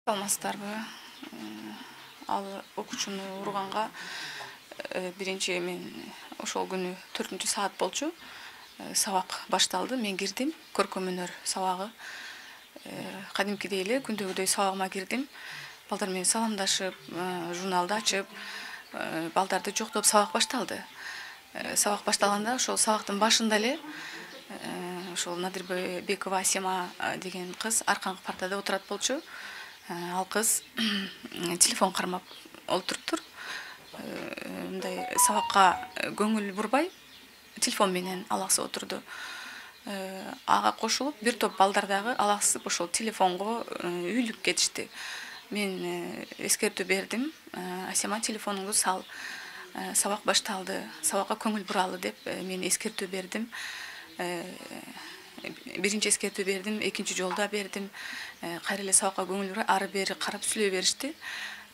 Саламатсыздарбы? Ал окуучуну урганга биринчи мен ошол күнү 4-саат болчу. Сабак башталды. Мен кирдим. Көркөм өнөр сабагы. Кадимкидей эле күндөгүдөй сабагыма кирдим. Балдар менен саламдашып, журналды ачып, балдарды жоктоп сабак башталды. Сабак башталганда ошол сабактын башында эле ошол Надирбекова Асема деген кыз арканкы партада отурат болчу. Ал кыз телефон кармап олтуруптур. Мындай сабакка көңүл бурбай, телефон менен алаксып отурду. Ага кошулуп бир топ балдар дагы алаксып ошол телефонго үйлүп кетишти. Мен эскертүү бердим. Асема телефонуңду сал. Сабак башталды. Сабакка көңүл буралы деп мен эскертүү бердим. Биринчи эскертүү бердим, экинчи жолда бердим. Кайра эле сабакка көңүл бурай, ары бери карап сүйлөй беришти.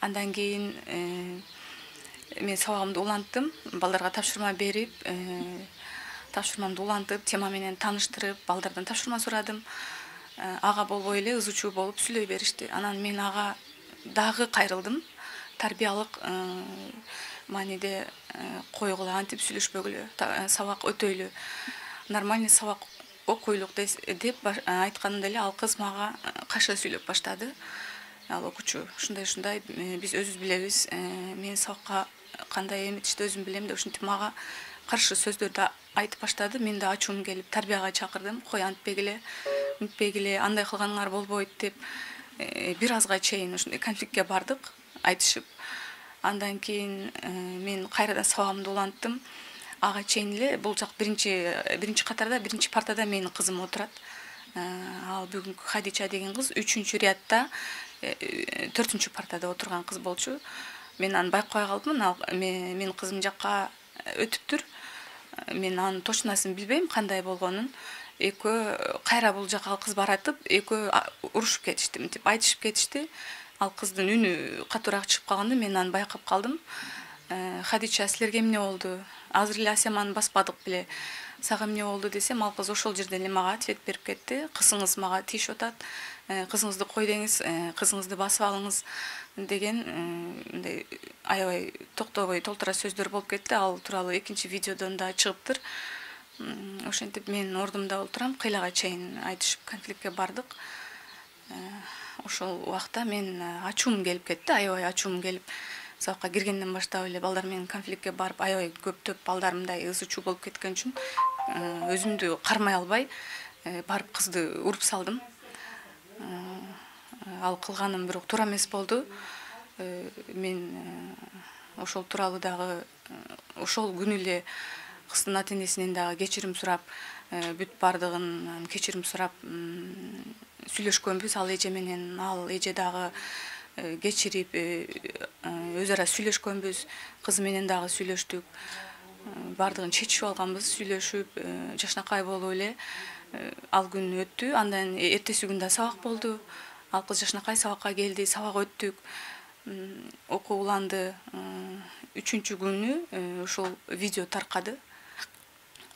Андан кийин мен сабагымды уланттым, балдарга тапшырма берип, тапшырмамды улантып, тема менен тааныштырып, балдардан тапшырма сурадым. Ага болбой эле ызычуу болуп сүйлөй беришти. Анан мен ага дагы кайрылдым. Тарбиялык мааниде койгула, антип сүйлөшпөгүлө, сабак өтөйлү, нормальный сабак окуйлук деп айтканымда эле ал кыз мага кайша сүйлөп баштады. Ал окуучу ушундай биз өзүбүз билебиз, мен сабакка кандай эметишти өзүм билем деп ушинтип мага каршы сөздөрдү айтып баштады. Мен да ачуум келип тарбияга чакырдым. Кой антпегиле, мынтпегиле, андай кылганыңар болбойт деп бир азга чейин ушундай конфликтке бардык, айтышып. Андан кийин мен кайрадан сабагымды уланттым. Ага чейин эле бул жак биринчи катарда, биринчи партада менин кызым отурат. Ал бүгүнкү Хадича деген кыз 3-рядда 4-партада отурган кыз болчу. Мен аны байкабай калдым. Менин кызым жакка өтүптүр. Мен анын точносын билбейм кандай болгонун. Экөө кайра бул жака ал кыз баратып, экөө урушуп кетишти, мынтип айтышып кетишти. Ал кыздын үнү катуураак чыгып калганда мен аны байкап калдым. Хадича, силерге эмне болду? Азыр эле Асеманы баспадык беле. Сага эмне болду десем, ал кыз ошол жерден эле мага ответ берип кетти. Кызыңыз мага тийишип атат. Кызыңызды кой деңиз, кызыңызды басып алыңыз деген мындай аябай токтобой толтура сөздөр болуп кетти. Ал тууралуу экинчи видеодон да чыгыптыр. Ошентип мен ордумда отурам, кыйлага чейин айтышып конфликтке бардык. Ошол убакта мен ачуум келип кетти, аябай ачуум келип, сабакка киргенден баштап эле балдар менен конфликтке барып, аябай көптөп балдар мындай ызычуу болуп кеткен үчүн өзүмдү кармай албай барып кызды уруп салдым. Ал кылганым бирок туура эмес болду. Мен ошол тууралуу дагы ошол күнү эле кыздын ата-энесинен дагы кечирим сурап, бүт бардыгын кечирим сурап сүйлөшкөнбүз. Ал эже менен ал эже дагы кечирип өз ара сүйлөшкөнбүз. Кызы менен дагы сүйлөштүк. Бардыгын чечип алганбыз, сүйлөшүп, жашнакай болуп эле ал күн өттү. Андан эртеси күндө сабак болду. Ал кыз жашнакай сабакка келди, сабак өттүк. Окуу уланды. 3-күнү ошол видео таркады.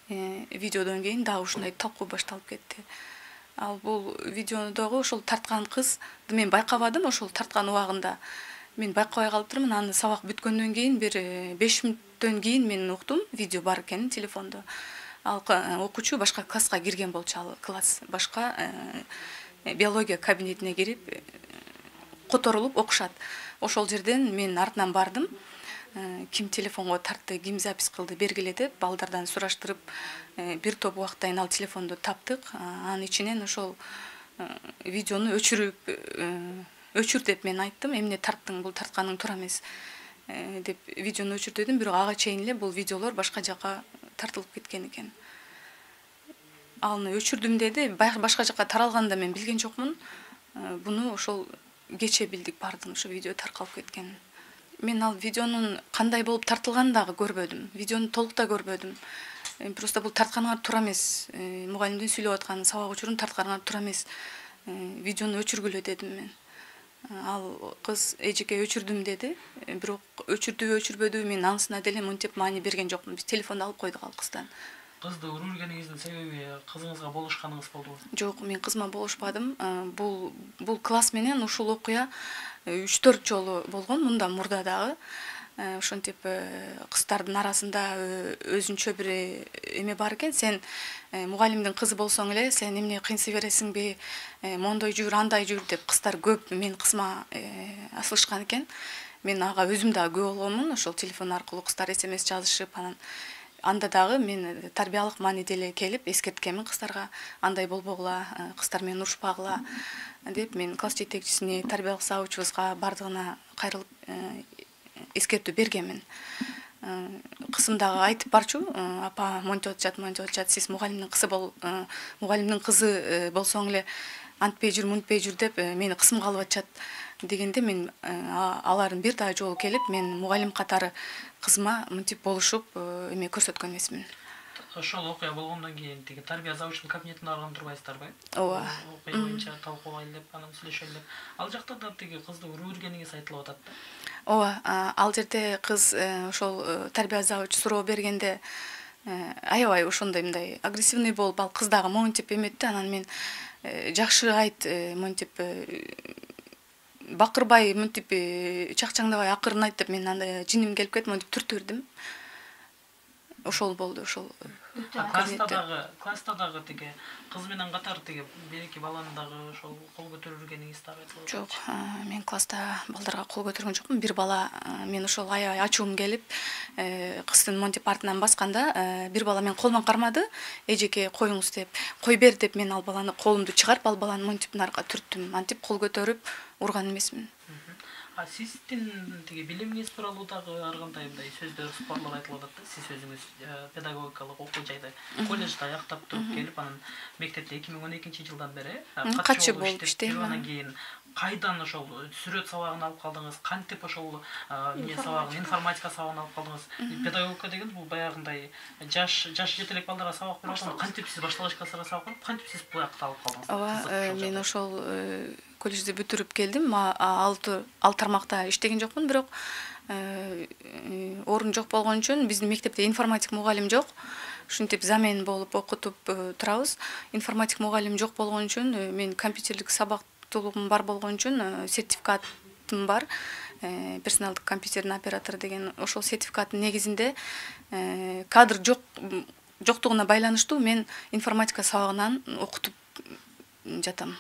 Видеодон кийин дагы ушундай талкуу башталып кетти. Ал бул видеодогу ошол тарткан кызды мен байкабадым. Ошол тарткан убагында мен байкабай калыптырмын. Аны сабак бүткөндөн кийин бир 5 мүнөттөн кийин мен уктум, видео бар экенин телефондо. Ал окуучу башка класска кирген болчу. Ал класс башка биология кабинетине кирип которулуп окушат. Ошол жерден мен артынан бардым. Ким телефонго тартты, ким запись кылды бергиле деп балдардан сураштырып, бир топ убакыттан кийин ал телефонду таптык. Анын ичинен ошол видеону өчүр деп мен айттым. Эмне тарттың, бул тартканың туура эмес деп видеону өчүр дедим. Бирок ага чейин эле бул видеолор башка жака тартылып кеткен экен. Аны өчүрдүм деди. Башка жака таралганда мен билген жокмун. Буну ошол кече билдик бардыгын, ошо видео таркалып кеткенин. Мен ал видеонун кандай болуп тартылганын дагы көрбөдүм. Видеону толук да көрбөдүм. Просто бул тартканыңар туура эмес. Мугалимдин сүйлөп аткан сабак учурун тартканыңар туура эмес. Видеону өчүргүлө дедим мен. Ал кыз эжеке өчүрдүм деди. Бирок өчүрдүбү, өчүрбөдүбү мен анысына деле мынтип маани берген жокмун. Биз телефонду алып койдук ал кыздан. Кызды үргенingиздин себеби кызыңызга болушканыңыз болдубу? Жок, мен кызыма болушпадым. Бул класс менен ушул окуя 3-4 жолу болгон, мындан мурда дагы. Ошентип кыздардын арасында өзүнчө бир эме бар экен. Сен мугалимдин кызы болсоң эле, сен эмне кыйнсый бересиңби, мондой жүр, андай жүр деп кыздар көп мен кызыма асылышкан экен. Мен ага өзүм дагы күбө болгонмун. Ошол телефон аркылуу кыздар СМС жазышып, анан анда дагы мен тарбиялык маани деле келип эскерткенмин кыздарга, андай болбогула, кыздар менен урушпагыла деп мен класс жетекчисине, тарбиялык сабаачыбызга бардыгына кайрылып эскертүү бергенмин. Кызым дагы айтып барчу, апа монтип атышат, сиз мугалимдин кызы болсоң эле антпей жүр, мынтпей жүр деп мени кысымга алып атышат дегенде мен алардын бир дагы жолу келип, мен мугалим катары кызыма мынтип болушуп эме көрсөткөн эмесмин. Ошол окуя болгондон кийин тиги тарбия завучунун кабинетине барган турбайсыздарбы? Ооба. Окуя боюнча талкуулайлы деп, анан сүйлөшөлү деп. Ал жакта да тиги кызды үргенingиз айтылып атат да. Ооба, ал жерде кыз ошол тарбия завуч суроо бергенде аябай ошондой мындай агрессивный болуп, ал кыз дагы монтип эметти. Анан мен жакшы айт, монтип бакырбай, монтип чакчаңдабай акырын айт деп мен анда жиним келип кетип, монтип түртүп бердим. Ошол болду, ошол. Класста дагы тиги кыз менен катар тиги бир-эки баланы дагы ошол кол көтөрүлгениңиз дагы айтылып атат. Жок, мен класста балдарга кол көтөргөн жокмун. Бир бала мен ошол аябай ачуум келип, кыздын монтип артынан басканда, бир бала мен колуман кармады, эжеке коюңуз деп, кой бер деп мен ал баланы колумду чыгарып, ал баланы монтип нарга түрттүм. Антип кол көтөрүп урган эмесмин. Сиздин тиги билимиңиз тууралуу дагы ар кандай мындай сөздөр, спорлор айтылып атат да. Сиз өзүңүз педагогикалык окуу жайда колледжди аяктап туруп келип, анан мектепте 2012-жылдан бери катчы болуп иштейм. Анан кийин кайдан ошол сүрөт сабагын алып калдыңыз? Кантип ошол сабагын, информатика сабагын алып калдыңыз? Педагогика деген бул баягындай жаш жетелек балдарга сабак берип аткан. Кантип сиз башталгыч класстарга сабак берип, кантип сиз бул жакка алып калдыңыз? Ооба, мен ошол колледжди бүтүрүп келдим. Ал тармакта иштеген жокмун, бирок орун жок болгон үчүн биздин мектепте информатик мугалим жок. Ушинтип замен болуп окутуп турабыз. Информатик мугалим жок болгон үчүн мен компьютерлик сабактуулугум бар болгон үчүн сертификатым бар. Персоналдык компьютердин оператору деген ошол сертификаттын негизинде кадр жоктугуна байланыштуу мен информатика сабагынан окутуп жатам.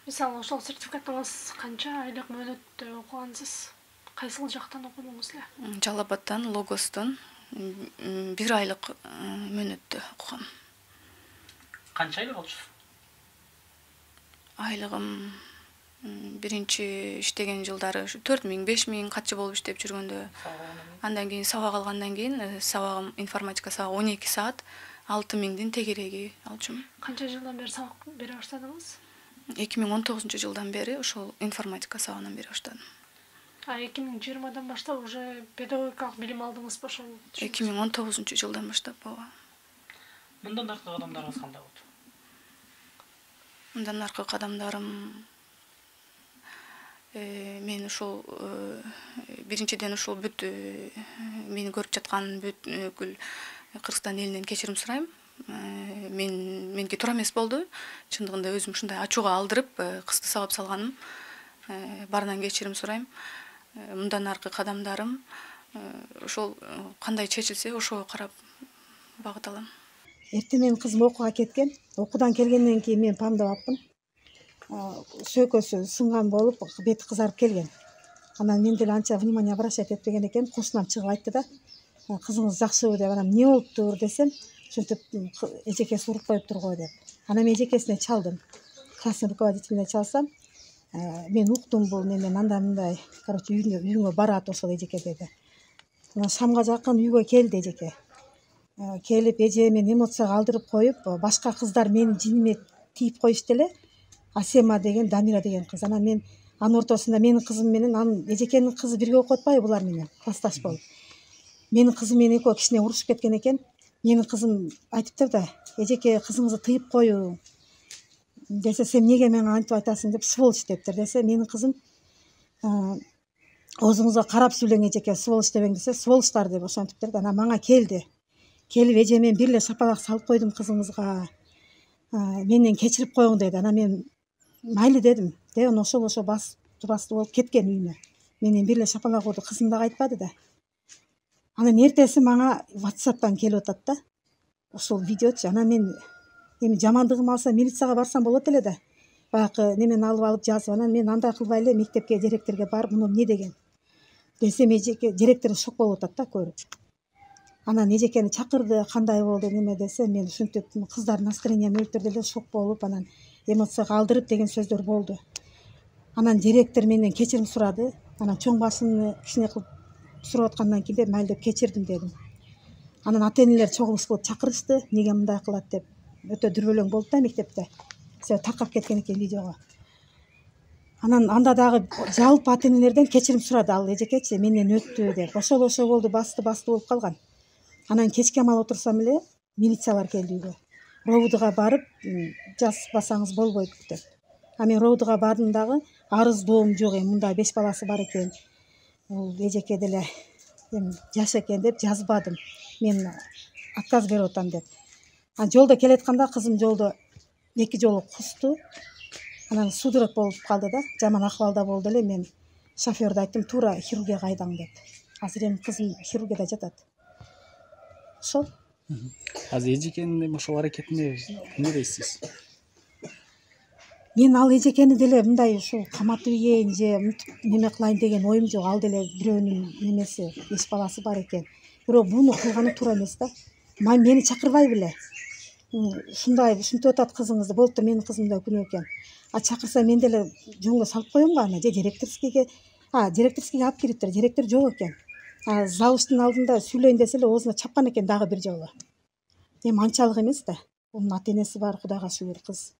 Мисалы, ошол сертификатыңыз канча айлык мөөнөттө окугансыз? Кайсыл жактан окудуңуз эле? Жалал Абадтан, Логостон 1 айлык мөөнөттө окугам. Канча айлык алчусуз? Айлыгым биринчи иштеген жылдары 4000, 5000 катчы болуп иштеп жүргөндө. Андан кийин сабак алгандан кийин сабагым информатика сабагы 12 саат 6000дин тегереги алчумун. Канча жылдан бери сабак бере баштадыңыз? 2019-жылдан бери ошол информатика сабагынан бере баштадым. 2020-дан баштап уже педагогикалык билим алдыңызбы ошол? 2019-жылдан баштап, ооба. Мындан аркы кадамдарыңыз кандай болду? Мындан аркы кадамдарым мен ошол биринчиден ошол бүт мени көрүп жаткан бүткүл Кыргызстан элинен кечирим сурайм. Меники туура эмес болду. Чындыгында өзүм ушундай ачууга алдырып, кызды сабап салганым. Баарынан кечирим сурайм. Мындан аркы кадамдарым ошол кандай чечилсе ошого карап багыт алам. Эртең менин кызым окууга кеткен. Окуудан келгенден кийин мен памдабаппын. Сөйкөсү сынган болуп, бети кызарып келген. Анан мен деле анча внимание обращать этпеген экен. Кошунам чыгып айтты да, кызыңыз жакшыбы деп, анан эмне болуптур десем, ошентип эжекеси уруп коюптур го деп. Анан мен эжекесине чалдым. Класстын руководителине чалсам, мен уктум бул менен андан мындай, короче, үйүңө барат ошол эжеке деди. Анан шамга жакын үйгө келди эжеке. Келип эже мен эмоцияга алдырып коюп, башка кыздар менин жиниме тийип коюшту эле. Асема деген, Дамира деген кыз. Анан мен анын ортосунда менин кызым менен анын эжекенин кызы бирге окуп атпайбы булар менен, классташ болуп. Менин кызым менен экөө кичине урушуп кеткен экен. Менин кызым айтыптыр да, эжеке кызыңызды тыйып коюң десе, сен эмнеге мага антип айтасың деп, сволочь дептир десе, менин кызым оозуңузга карап сүйлөң эжеке, сволочь дебең десе, сволочтар деп ошентиптир да. Анан мага келди. келип эже менен бир эле шапалак салып койдум кызыңызга, менден кечирип коюң деди. Анан мен майлы дедим. Деген ошол басты болуп кеткен үйүнө. Менен бир эле шапалак урду, кызым дагы айтпады да. Анан эртеси мага WhatsApp'тан келип атат да. Ошол видеочу. Анан мен эми жамандыгым алса милицияга барсам болот эле да. Баягы немени алып жазып, анан мен андай кылбай эле мектепке, директорге барып, муну эмне деген десем, эжеке директор шок болуп атат да көрүп. Анан эжекени чакырды, кандай болду неме десе, мен ушинтип кыздардын настроением өлтүрдү эле, шок болуп, анан эмоцияга алдырып деген сөздөр болду. Анан директор менден кечирим сурады. Анан чоң башымны кичине кылып сурап аткандан кийин майлы деп кечирдим дедим. Анан ата-энелер чогулуш кылып чакырышты, неге мындай кылат деп. Өтө дүрбөлөң болду да мектепте. Таркап кеткен экен видеого. Анан анда дагы жалпы ата-энелерден кечирим сурады ал эжекечи, менден өттү деп. Ошол болду, басты болуп калган. Анан кечке амал отурсам эле милициялар келди үйгө. Ровдуга барып, жазбасаңыз болбойт деп. Мен Ровдуга бардым дагы, арыз доом жок, мындай 5 баласы бар экен. Бул эжеке деле жаш экен деп жазбадым. Мен отказ берип атам деп. Жолдо келатканда кызым жолдо 2 жолу кусту. Анан судорог болуп калды да, жаман акыбалда болду эле. Мен шофёрдө айттым, туура хирургияга айдаң деп. Азыр эми кызым хирургияда жатат. Ошол. Азыр эжекенин ошол аракетине эмне дейсиз? Мен ал эжекени деле мындай ушул каматып ийин же неме кылайын деген оюм жок. Ал деле бирөөнүн немеси, 5 баласы бар экен. Бирок буну кылганы туура эмес да. Мени чакырбай беле. Ушундай ушинтип атат кызыңызды, болупту менин кызым да күнөө экен. Чакырса мен деле жоңго салып коем го аны, же директорскийге алып кириптир. Директор жок экен. Завучтун алдында сүйлөйүн десе эле оозуна чапкан экен дагы бир жолу. Эми анчалык эмес да. Бунун ата-энеси бар, Кудайга шүгүр, кыз.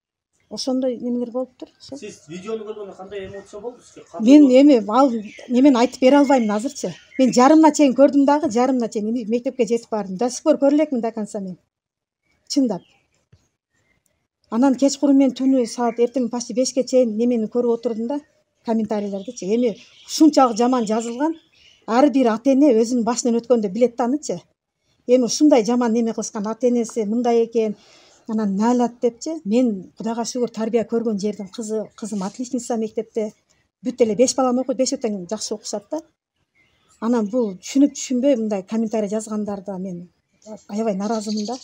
Ошондой немелер болуптур. Сиз видеону көргөндө кандай эмоция болду сизге? Мен эми ал немени айтып бере албайм азырчы. Мен жарымына чейин көрдүм дагы, жарымына чейин мектепке жетип бардым. До сих пор көрө элекмин до конца мен. Чындап. Анан кечкурун мен түнү саат эртең почти 5ке чейин немени көрүп отурдум да, комментарийлердичи. Эми ушунчалык жаман жазылган, ар бир ата-эне өзүнүн башынан өткөндө билет да анычы. Эми ушундай жаман неме кылышкан ата-энеси мындай экен, анан наалат депчи. Мен Кудайга шүгүр тарбия көргөн жердин кызы, кызым отличница мектепте. Бүт эле 5 балам окуйт, 5 тең жакшы окушат да. Анан бул түшүнбөй мындай комментарий жазгандарда мен аябай нааразымын да.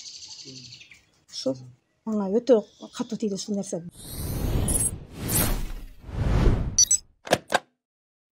Ушул мага өтө катуу тийди ушул нерсе.